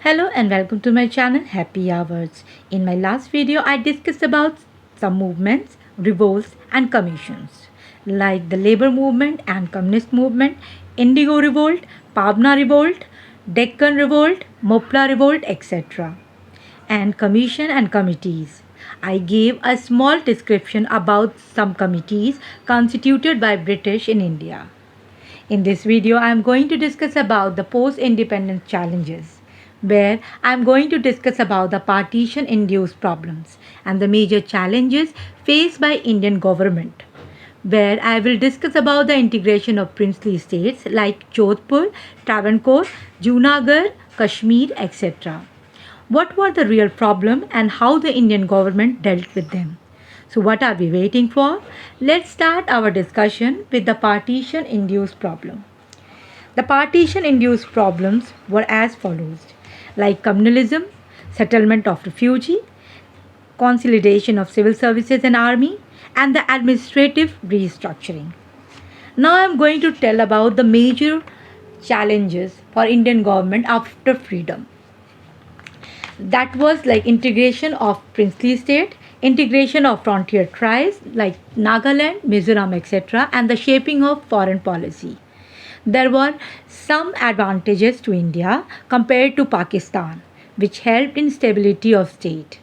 Hello and welcome to my channel Happy Hours. In my last video I discussed about some movements, revolts and commissions like the labor movement and communist movement, Indigo revolt, Pabna revolt, Deccan revolt, Mopla revolt, etc. And commission and committees. I gave a small description about some committees constituted by British in India. In this video, I am going to discuss about the post-independence challenges, where I am going to discuss about the partition-induced problems and the major challenges faced by Indian government, where I will discuss about the integration of princely states like Jodhpur, Travancore, Junagarh, Kashmir, etc. What were the real problem and how the Indian government dealt with them? So what are we waiting for? Let's start our discussion with the partition induced problem. The partition induced problems were as follows, like communalism, settlement of refugee, consolidation of civil services and army, and the administrative restructuring. Now I am going to tell about the major challenges for Indian government after freedom. That was like integration of princely state, integration of frontier tribes like Nagaland, Mizoram, etc., and the shaping of foreign policy. There were some advantages to India compared to Pakistan, which helped in stability of state.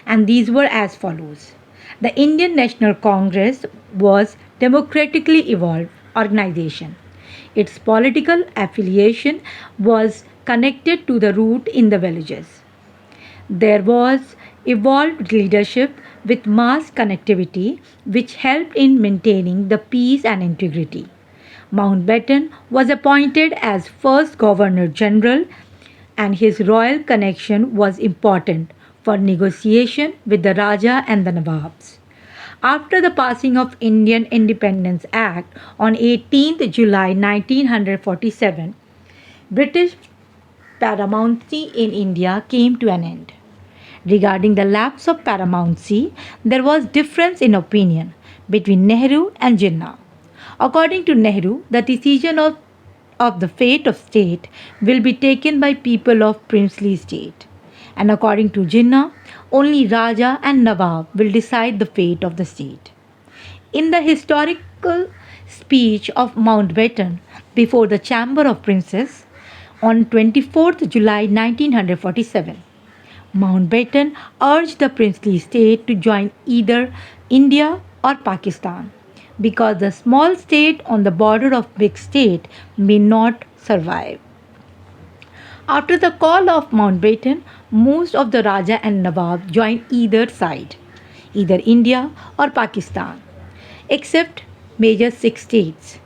And these were as follows. The Indian National Congress was democratically evolved organization. Its political affiliation was connected to the root in the villages. There was evolved leadership with mass connectivity which helped in maintaining the peace and integrity. Mountbatten was appointed as first Governor General and his royal connection was important for negotiation with the Raja and the Nawabs. After the passing of Indian Independence Act on 18th July 1947, British paramountcy in India came to an end. Regarding the lapse of paramountcy, there was difference in opinion between Nehru and Jinnah. According to Nehru, the decision of the fate of state will be taken by people of princely state. And according to Jinnah, only Raja and Nawab will decide the fate of the state. In the historical speech of Mountbatten before the Chamber of Princes on 24th July 1947, Mountbatten urged the princely state to join either India or Pakistan because the small state on the border of big state may not survive. After the call of Mountbatten, most of the Raja and Nawab joined either side, either India or Pakistan, except major six states.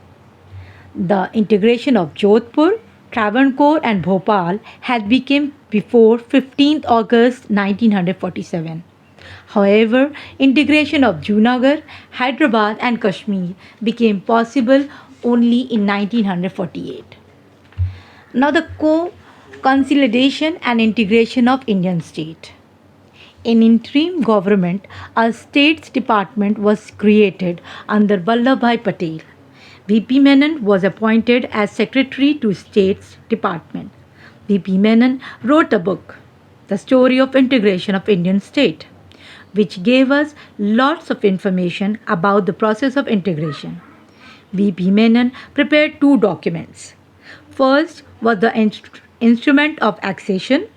The integration of Jodhpur, Travancore and Bhopal had become before 15th August 1947. However, integration of Junagarh, Hyderabad and Kashmir became possible only in 1948. Now the consolidation and integration of Indian state. In interim government, a States Department was created under Vallabhbhai Patel. V.P. Menon was appointed as Secretary to States Department. V.P. Menon wrote a book, The Story of Integration of Indian State, which gave us lots of information about the process of integration. V.P. Menon prepared two documents. First was the instrument of accession.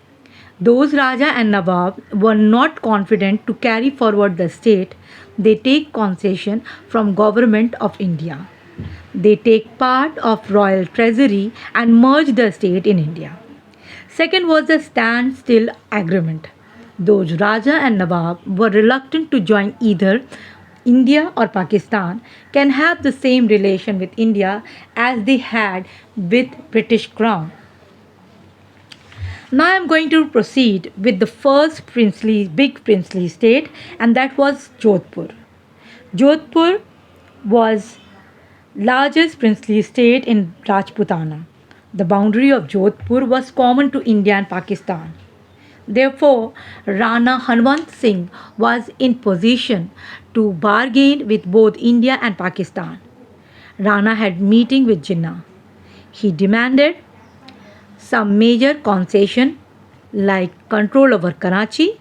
Those Raja and Nawab were not confident to carry forward the state. They take concession from Government of India. They take part of royal treasury and merge the state in India. Second was the standstill agreement. Those Raja and Nawab were reluctant to join either India or Pakistan can have the same relation with India as they had with British Crown. Now I am going to proceed with the first big princely state, and that was Jodhpur. Jodhpur was largest princely state in Rajputana. The boundary of Jodhpur was common to India and Pakistan. Therefore, Rana Hanwant Singh was in position to bargain with both India and Pakistan. Rana had meeting with Jinnah. He demanded some major concession like control over Karachi,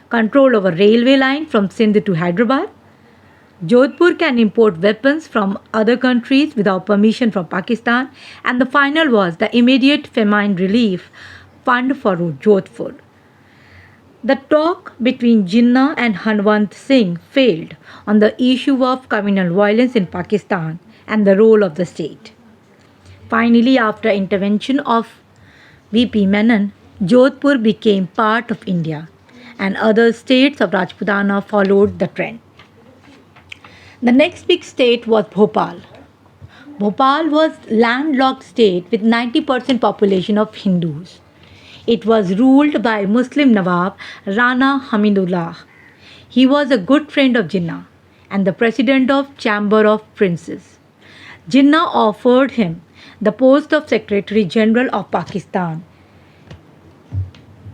control over railway line from Sindh to Hyderabad. Jodhpur can import weapons from other countries without permission from Pakistan, and the final was the immediate famine relief fund for Jodhpur. The talk between Jinnah and Hanwant Singh failed on the issue of communal violence in Pakistan and the role of the state. Finally, after intervention of VP Menon, Jodhpur became part of India, and other states of Rajputana followed the trend. The next big state was Bhopal. Bhopal was landlocked state with 90% population of Hindus. It was ruled by Muslim Nawab Rana Hamidullah. He was a good friend of Jinnah and the president of Chamber of Princes. Jinnah offered him the post of Secretary General of Pakistan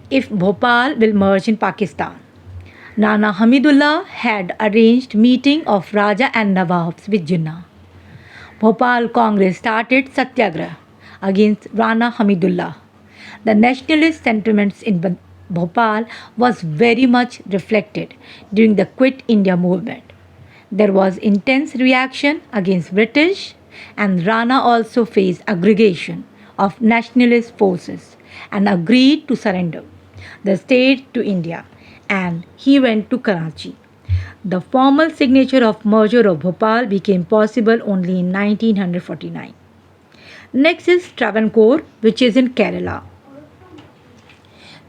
if Bhopal will merge in Pakistan. Rana Hamidullah had arranged meeting of Raja and Nawabs with Jinnah. Bhopal Congress started Satyagraha against Rana Hamidullah. The nationalist sentiments in Bhopal was very much reflected during the Quit India movement. There was intense reaction against British, and Rana also faced aggregation of nationalist forces and agreed to surrender the state to India, and he went to Karachi. The formal signature of merger of Bhopal became possible only in 1949. Next is Travancore, which is in Kerala.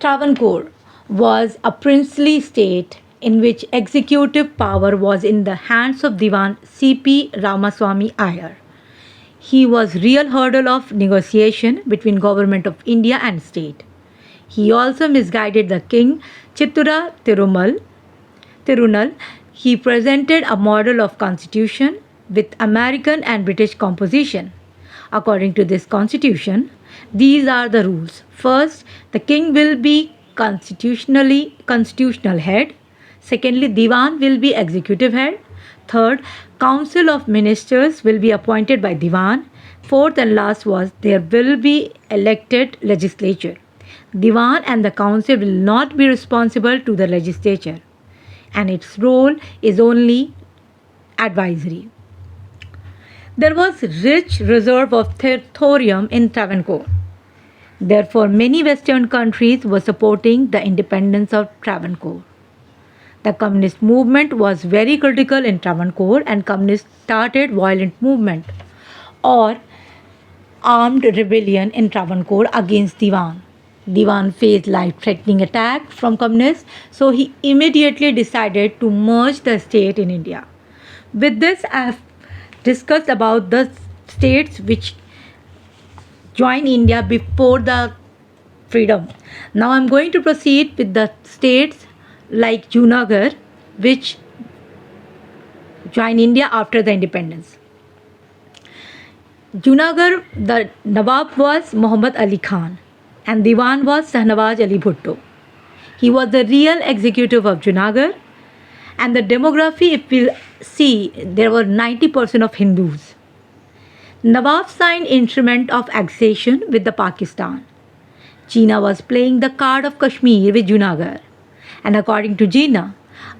Travancore was a princely state in which executive power was in the hands of Diwan C.P. Ramaswamy Iyer. He was real hurdle of negotiation between government of India and state. He also misguided the king Chittura Tirunal. He presented a model of constitution with American and British composition. According to this constitution, these are the rules. First, the king will be constitutional head. Secondly, Diwan will be executive head. Third, council of ministers will be appointed by Diwan. Fourth and last was there will be elected legislature. Diwan and the council will not be responsible to the legislature, and its role is only advisory. There was rich reserve of thorium in Travancore. Therefore, many Western countries were supporting the independence of Travancore. The communist movement was very critical in Travancore, and communists started violent movement or armed rebellion in Travancore against Diwan. Diwan faced life-threatening attack from communists, so he immediately decided to merge the state in India. With this, I have discussed about the states which joined India before the freedom. Now I am going to proceed with the states like Junagarh, which joined India after the independence. Junagarh, the Nawab was Muhammad Ali Khan and Diwan was Shahnawaz Ali Bhutto. He was the real executive of Junagarh, and the demography, if we'll see, there were 90% of Hindus. Nawab signed instrument of annexation with the Pakistan. China was playing the card of Kashmir with Junagarh, and according to Jinnah,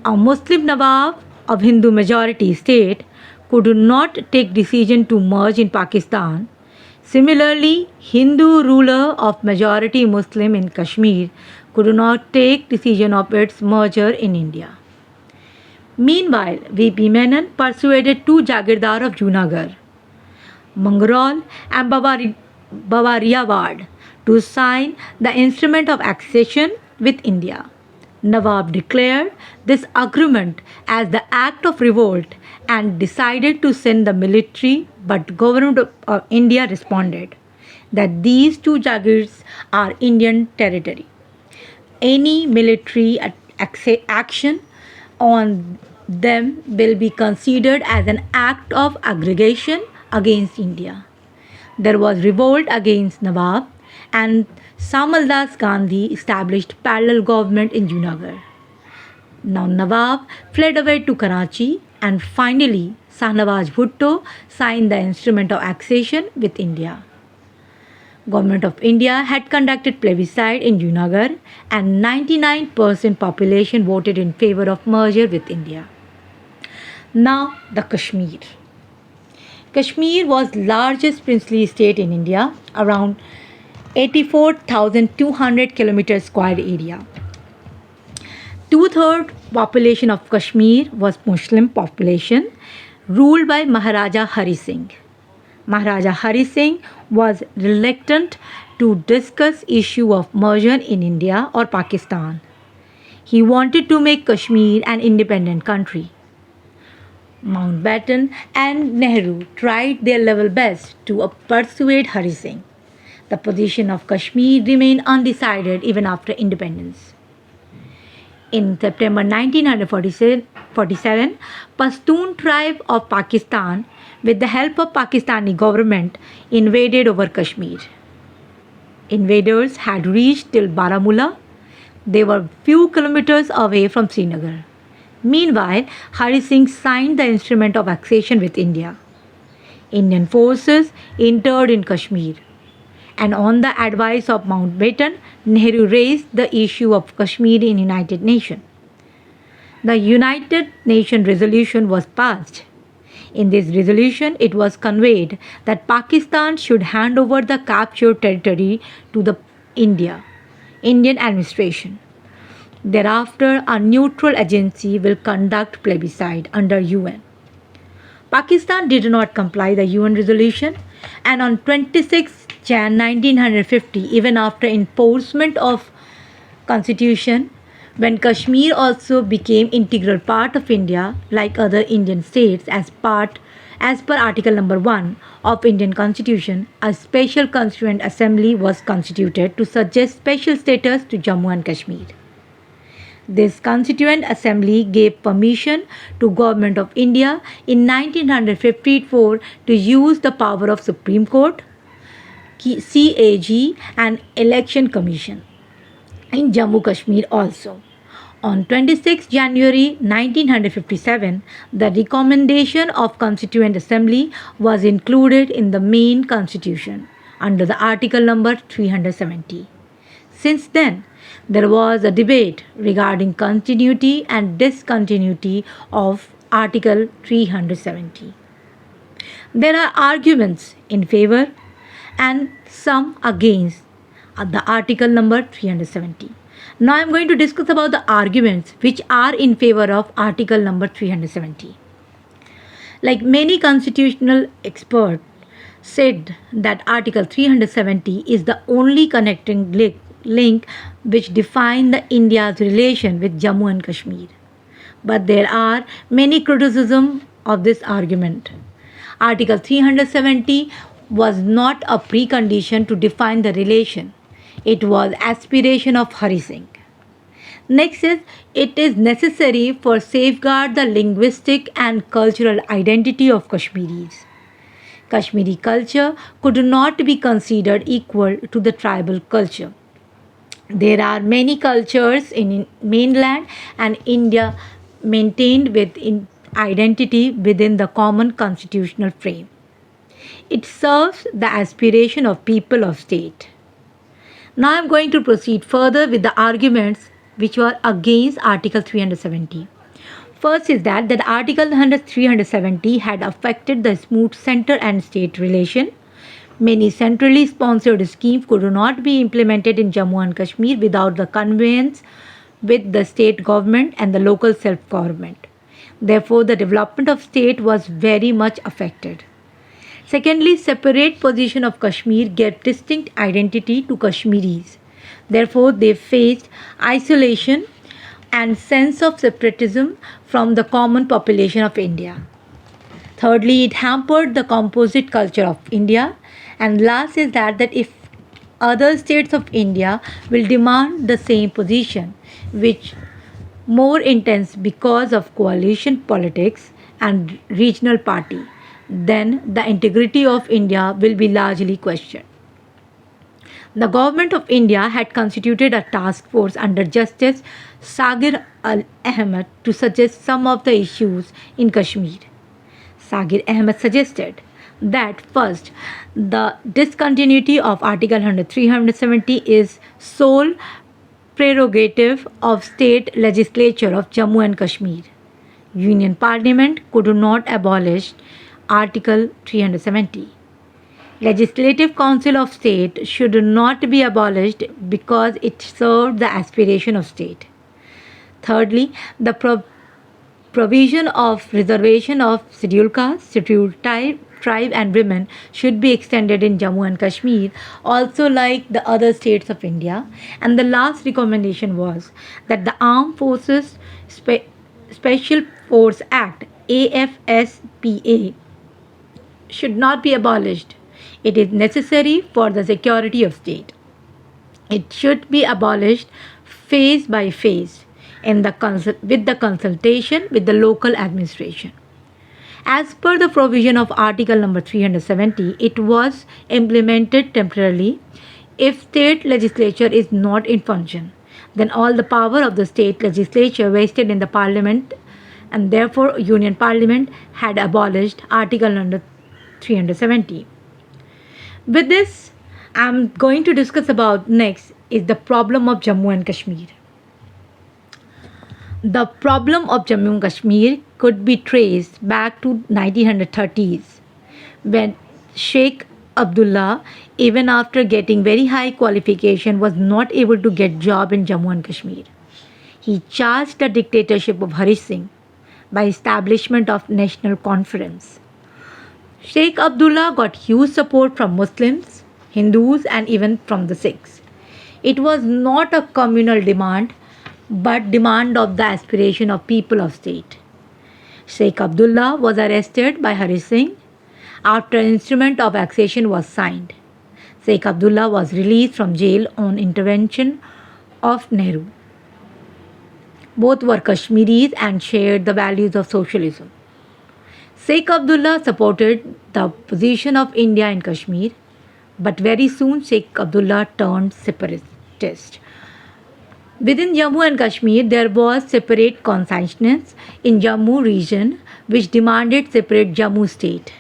a Muslim Nawab of Hindu majority state could not take decision to merge in Pakistan. Similarly, Hindu ruler of majority Muslim in Kashmir could not take decision of its merger in India. Meanwhile, VP Menon persuaded two Jagirdar of Junagarh, Mangrol and Bawariawad, to sign the instrument of accession with India. Nawab declared this agreement as the act of revolt and decided to send the military, but government of India responded that these two Jagirs are Indian territory. Any military action on them will be considered as an act of aggression against India. There was revolt against Nawab, and Samal Das Gandhi established parallel government in Junagarh. Now Nawab fled away to Karachi, and finally Shahnawaz Bhutto signed the instrument of accession with India. Government of India had conducted plebiscite in Junagarh and 99% population voted in favor of merger with India. Now the Kashmir. Kashmir was largest princely state in India, around 84,200 kilometers square area. Two-thirds population of Kashmir was Muslim population, ruled by Maharaja Hari Singh. Maharaja Hari Singh was reluctant to discuss issue of merger in India or Pakistan. He wanted to make Kashmir an independent country. Mountbatten and Nehru tried their level best to persuade Hari Singh. The position of Kashmir remained undecided even after independence. In September 1947, Pashtun tribe of Pakistan, with the help of Pakistani government, invaded over Kashmir. Invaders had reached till Baramulla. They were few kilometers away from Srinagar. Meanwhile, Hari Singh signed the instrument of accession with India. Indian forces entered in Kashmir, and on the advice of Mountbatten, Nehru raised the issue of Kashmir in United Nations. The United Nations resolution was passed. In this resolution, it was conveyed that Pakistan should hand over the captured territory to the Indian administration. Thereafter, a neutral agency will conduct plebiscite under UN. Pakistan did not comply the UN resolution, and on 26 Jan 1950, even after enforcement of constitution, when Kashmir also became integral part of India like other Indian states as per Article number 1 of Indian Constitution, a special Constituent Assembly was constituted to suggest special status to Jammu and Kashmir. This Constituent Assembly gave permission to Government of India in 1954 to use the power of Supreme Court, CAG and Election Commission in Jammu Kashmir also. On 26 January 1957, the recommendation of Constituent Assembly was included in the main constitution under the article number 370. Since then, there was a debate regarding continuity and discontinuity of Article 370. There are arguments in favor and some against the article number 370. Now I am going to discuss about the arguments which are in favor of article number 370. Like many constitutional experts said that article 370 is the only connecting link which define the India's relation with Jammu and Kashmir. But there are many criticisms of this argument. Article 370 was not a precondition to define the relation. It was aspiration of Hari Singh. Next is, it is necessary for safeguard the linguistic and cultural identity of Kashmiris. Kashmiri culture could not be considered equal to the tribal culture. There are many cultures in mainland and India maintained with identity within the common constitutional frame. It serves the aspiration of people of state. Now I am going to proceed further with the arguments which were against Article 370. First is that Article 370 had affected the smooth center and state relation. Many centrally sponsored schemes could not be implemented in Jammu and Kashmir without the conveyance with the state government and the local self-government. Therefore, the development of state was very much affected. Secondly, separate position of Kashmir gave distinct identity to Kashmiris. Therefore, they faced isolation and sense of separatism from the common population of India. Thirdly, it hampered the composite culture of India. And last is that if other states of India will demand the same position, which more intense because of coalition politics and regional party, then the integrity of India will be largely questioned. The government of India had constituted a task force under Justice Sagir Ahmed to suggest some of the issues in Kashmir. Sagir Ahmed suggested that first, the discontinuity of Article 370 is sole prerogative of state legislature of Jammu and Kashmir. Union Parliament could not abolish Article 370. Legislative Council of State should not be abolished because it served the aspiration of state. Thirdly, the provision of reservation of scheduled caste, scheduled tribe and women should be extended in Jammu and Kashmir, also like the other states of India. And the last recommendation was that the Armed Forces Special Force Act AFSPA should not be abolished. It is necessary for the security of state. It should be abolished phase by phase with the consultation with the local administration. As per the provision of Article number 370, it was implemented temporarily. If state legislature is not in function, then all the power of the state legislature vested in the parliament, and therefore Union Parliament had abolished Article number 370. With this, I am going to discuss about next is the problem of Jammu and Kashmir. The problem of Jammu and Kashmir could be traced back to 1930s when Sheikh Abdullah, even after getting very high qualification, was not able to get job in Jammu and Kashmir. He charged the dictatorship of Hari Singh by establishment of National Conference. Sheikh Abdullah got huge support from Muslims, Hindus and even from the Sikhs. It was not a communal demand but demand of the aspiration of people of state. Sheikh Abdullah was arrested by Hari Singh after an instrument of accession was signed. Sheikh Abdullah was released from jail on intervention of Nehru. Both were Kashmiris and shared the values of socialism. Sheikh Abdullah supported the position of India in Kashmir, but very soon Sheikh Abdullah turned separatist. Within Jammu and Kashmir, there was separate consciousness in Jammu region which demanded separate Jammu state.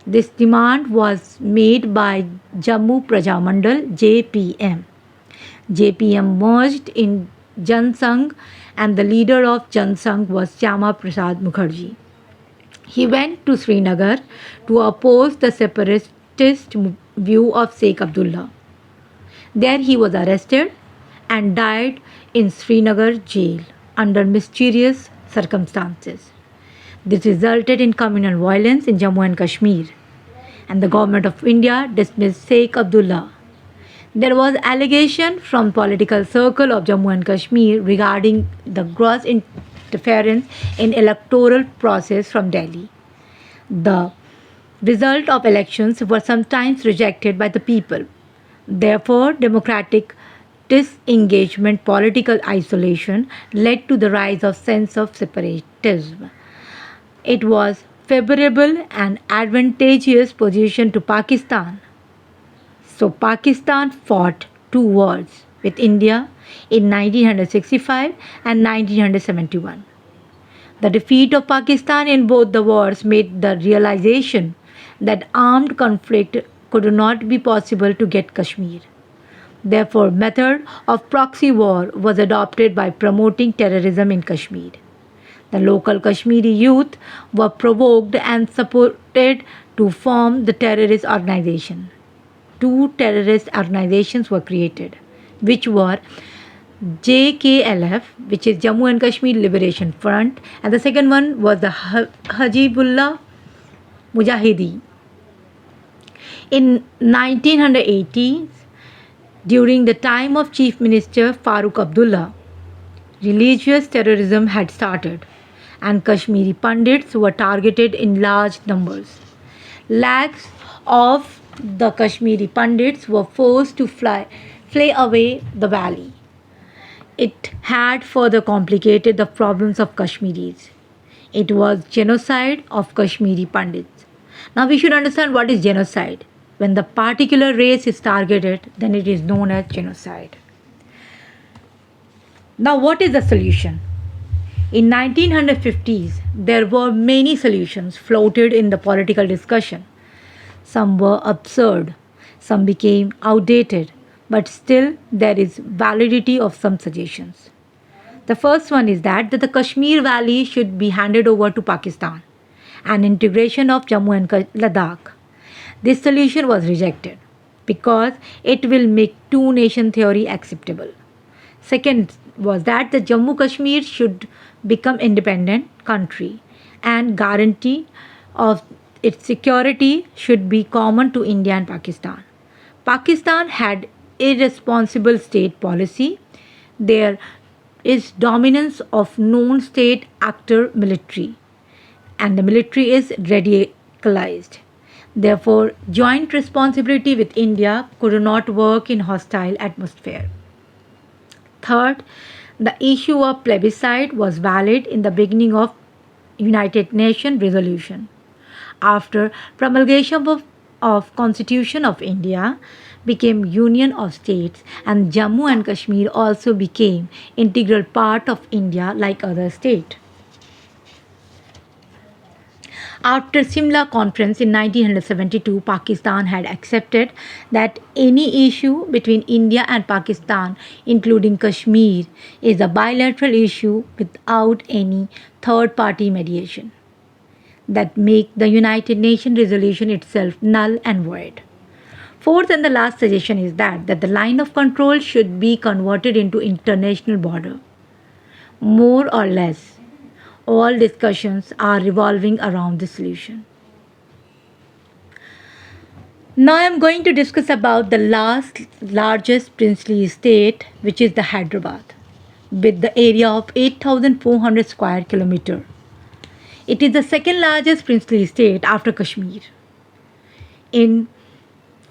This demand was made by Jammu Praja Mandal JPM. JPM merged in Jan Sangh and the leader of Jan Sangh was Syama Prasad Mukherjee. He went to Srinagar to oppose the separatist view of Sheikh Abdullah. There he was arrested and died in Srinagar jail under mysterious circumstances. This resulted in communal violence in Jammu and Kashmir, and the government of India dismissed Sheikh Abdullah. There was allegation from political circle of Jammu and Kashmir regarding the gross interference in electoral process from Delhi. The result of elections were sometimes rejected by the people. Therefore, democratic disengagement, political isolation led to the rise of sense of separatism. It was favorable and advantageous position to Pakistan. So Pakistan fought two wars with India in 1965 and 1971. The defeat of Pakistan in both the wars made the realization that armed conflict could not be possible to get Kashmir. Therefore, method of proxy war was adopted by promoting terrorism in Kashmir. The local Kashmiri youth were provoked and supported to form the terrorist organization. Two terrorist organizations were created, which were JKLF, which is Jammu and Kashmir Liberation Front, and the second one was the Hajibullah Mujahideen. In 1980s, during the time of Chief Minister Farooq Abdullah, religious terrorism had started and Kashmiri Pandits were targeted in large numbers. Lakhs of the Kashmiri Pandits were forced to flee away the valley. It had further complicated the problems of Kashmiris. It was genocide of Kashmiri Pandits. Now we should understand what is genocide. When the particular race is targeted, then it is known as genocide. Now what is the solution? In 1950s, there were many solutions floated in the political discussion. Some were absurd, some became outdated, but still there is validity of some suggestions. The first one is that the Kashmir Valley should be handed over to Pakistan and integration of Jammu and Ladakh. This solution was rejected because it will make two nation theory acceptable. Second was that the Jammu Kashmir should become independent country and guarantee of its security should be common to India and Pakistan. Pakistan had irresponsible state policy. There is dominance of non-state actor military and the military is radicalized. Therefore, joint responsibility with India could not work in hostile atmosphere. Third, the issue of plebiscite was valid in the beginning of United Nations resolution. After promulgation of Constitution of India became Union of States and Jammu and Kashmir also became integral part of India like other states. After Simla Conference in 1972, Pakistan had accepted that any issue between India and Pakistan, including Kashmir, is a bilateral issue without any third-party mediation. That make the United Nations resolution itself null and void. Fourth and the last suggestion is that the line of control should be converted into international border. More or less, all discussions are revolving around the solution. Now I am going to discuss about the largest princely state, which is the Hyderabad, with the area of 8,400 square kilometer. It is the second largest princely state after Kashmir. In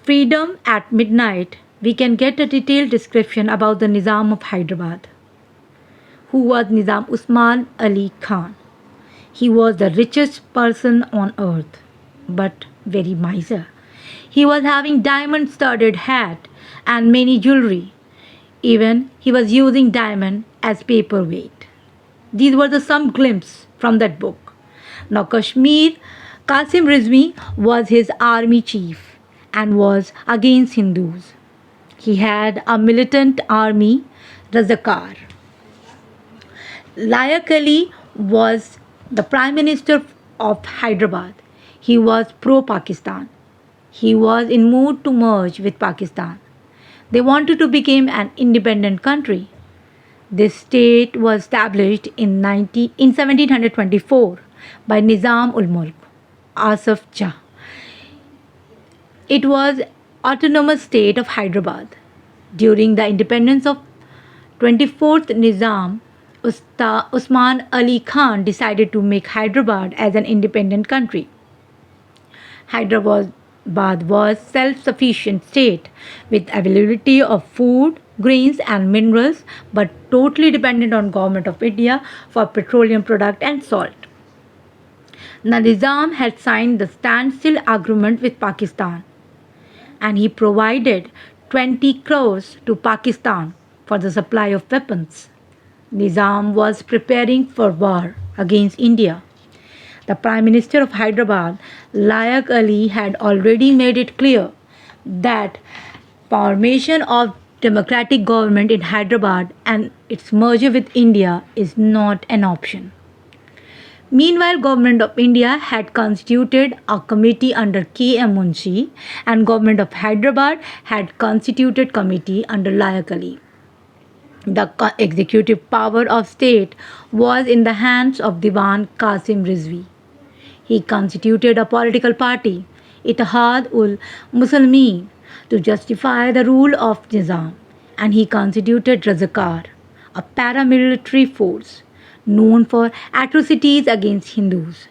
Freedom at Midnight, we can get a detailed description about the Nizam of Hyderabad, who was Nizam Usman Ali Khan. He was the richest person on earth, but very miser. He was having diamond-studded hat and many jewelry. Even he was using diamond as paperweight. These were some glimpses from that book. Now Kashmir, Qasim Rizvi was his army chief and was against Hindus. He had a militant army, Razakar. Layak Ali was the Prime Minister of Hyderabad. He was pro-Pakistan. He was in mood to merge with Pakistan. They wanted to become an independent country. This state was established in 1724 by Nizam ul Mulk, Asaf Jah. It was autonomous state of Hyderabad. During the independence of 24th Nizam, Usman Ali Khan decided to make Hyderabad as an independent country. Hyderabad was self-sufficient state with availability of food, grains and minerals, but totally dependent on government of India for petroleum product and salt. The Nizam had signed the standstill agreement with Pakistan and he provided 20 crores to Pakistan for the supply of weapons. Nizam was preparing for war against India. The Prime Minister of Hyderabad, Layak Ali, had already made it clear that formation of democratic government in Hyderabad and its merger with India is not an option. Meanwhile, Government of India had constituted a committee under K.M. Munshi and Government of Hyderabad had constituted committee under Layak Ali. The executive power of state was in the hands of Diwan Qasim Rizvi. He constituted a political party, Ittihad ul Muslimin, to justify the rule of Nizam, and he constituted Razakar, a paramilitary force known for atrocities against Hindus.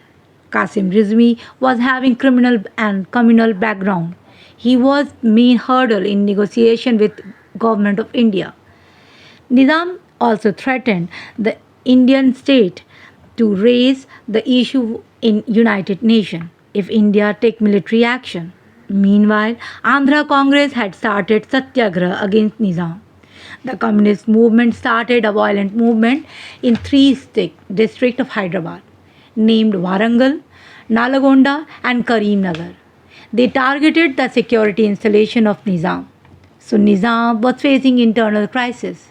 Qasim Rizvi was having criminal and communal background. He was main hurdle in negotiation with Government of India. Nizam also threatened the Indian state to raise the issue in United Nations if India take military action. Meanwhile, Andhra Congress had started Satyagraha against Nizam. The communist movement started a violent movement in three districts of Hyderabad, named Warangal, Nalagonda and Karimnagar. They targeted the security installation of Nizam. So Nizam was facing internal crisis.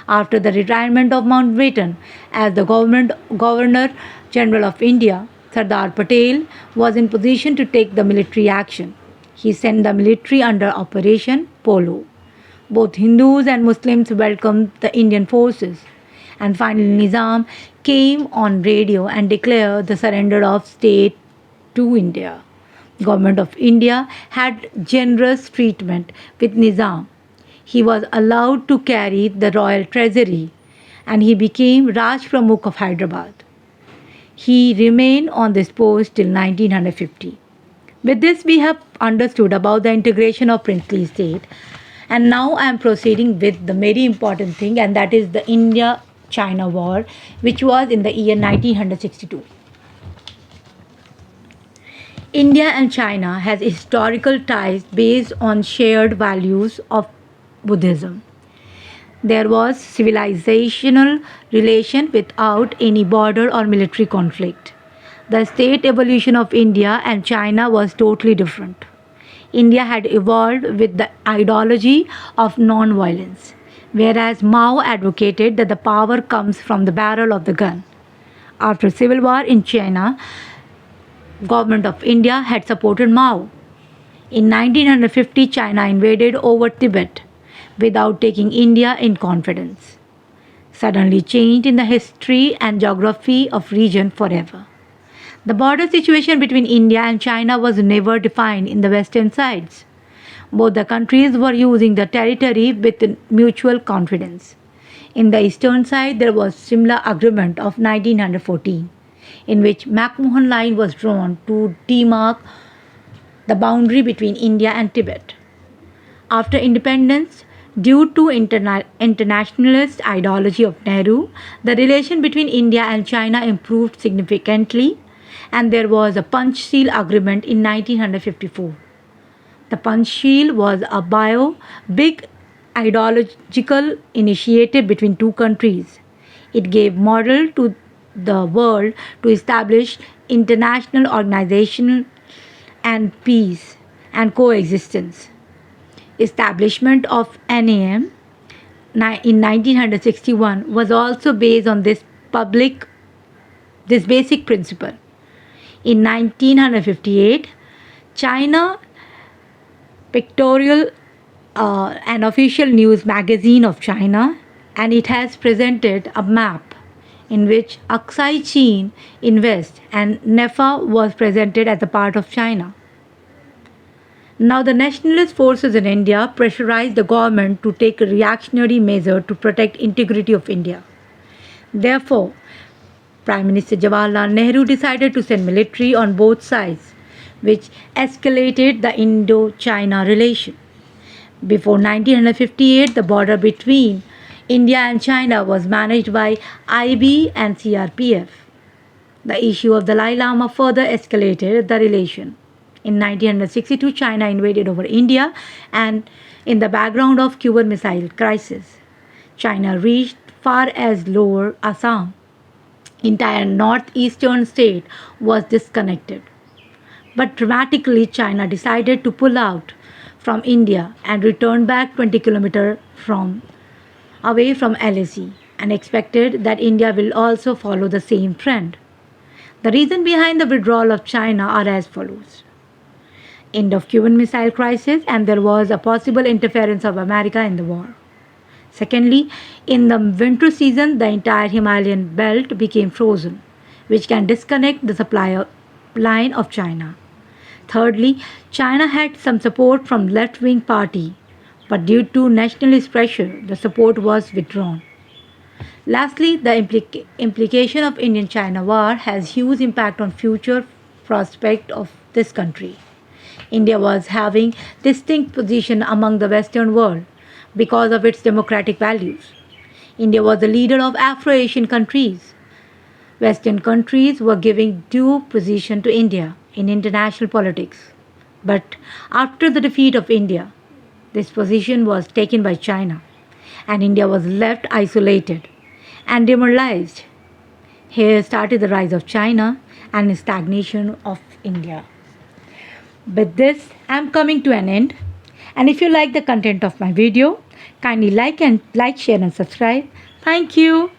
After the retirement of Mountbatten as the Governor General of India, Sardar Patel was in position to take the military action. He sent the military under Operation Polo. Both Hindus and Muslims welcomed the Indian forces. And finally, Nizam came on radio and declared the surrender of state to India. Government of India had generous treatment with Nizam. He was allowed to carry the royal treasury and he became Raj Pramukh of Hyderabad. He remained on this post till 1950. With this, we have understood about the integration of princely state. And now I am proceeding with the very important thing, and that is the India China War, which was in the year 1962. India and China has historical ties based on shared values of Buddhism. There was civilizational relation without any border or military conflict. The state evolution of India and China was totally different. India had evolved with the ideology of non-violence, whereas Mao advocated that the power comes from the barrel of the gun. After civil war in China, government of India had supported Mao. In 1950, China invaded over Tibet without taking India in confidence. Suddenly changed in the history and geography of region forever. The border situation between India and China was never defined in the western sides. Both the countries were using the territory with mutual confidence. In the eastern side, there was Simla Agreement of 1914, in which McMahon Line was drawn to demark the boundary between India and Tibet. After independence, due to internationalist ideology of Nehru, the relation between India and China improved significantly, and there was a Panchsheel Agreement in 1954. The Panchsheel was a big ideological initiative between two countries. It gave model to the world to establish international organization and peace and coexistence. Establishment of NAM in 1961 was also based on this basic principle. In 1958, China Pictorial, an official news magazine of China, and it has presented a map in which Aksai Chin in west and Nepha was presented as a part of China. Now the nationalist forces in India pressurized the government to take a reactionary measure to protect integrity of India. Therefore, Prime Minister Jawaharlal Nehru decided to send military on both sides, which escalated the Indo China relation. Before 1958, the border between India and China was managed by IB and CRPF. The issue of the Dalai Lama further escalated the relation. In 1962, China invaded over India, and in the background of Cuban Missile Crisis, China reached far as Lower Assam. Entire northeastern state was disconnected. But dramatically, China decided to pull out from India and return back 20 kilometers away from LAC and expected that India will also follow the same trend. The reason behind the withdrawal of China are as follows. End of Cuban Missile Crisis, and there was a possible interference of America in the war. Secondly, in the winter season, the entire Himalayan belt became frozen, which can disconnect the supply line of China. Thirdly, China had some support from left-wing party, but due to nationalist pressure, the support was withdrawn. Lastly, the implication of Indian-China war has huge impact on future prospect of this country. India was having distinct position among the Western world because of its democratic values. India was the leader of Afro-Asian countries. Western countries were giving due position to India in international politics. But after the defeat of India, this position was taken by China, and India was left isolated and demoralized. Here started the rise of China and stagnation of India. With this, I am coming to an end. And if you like the content of my video, kindly like, share and subscribe. Thank you.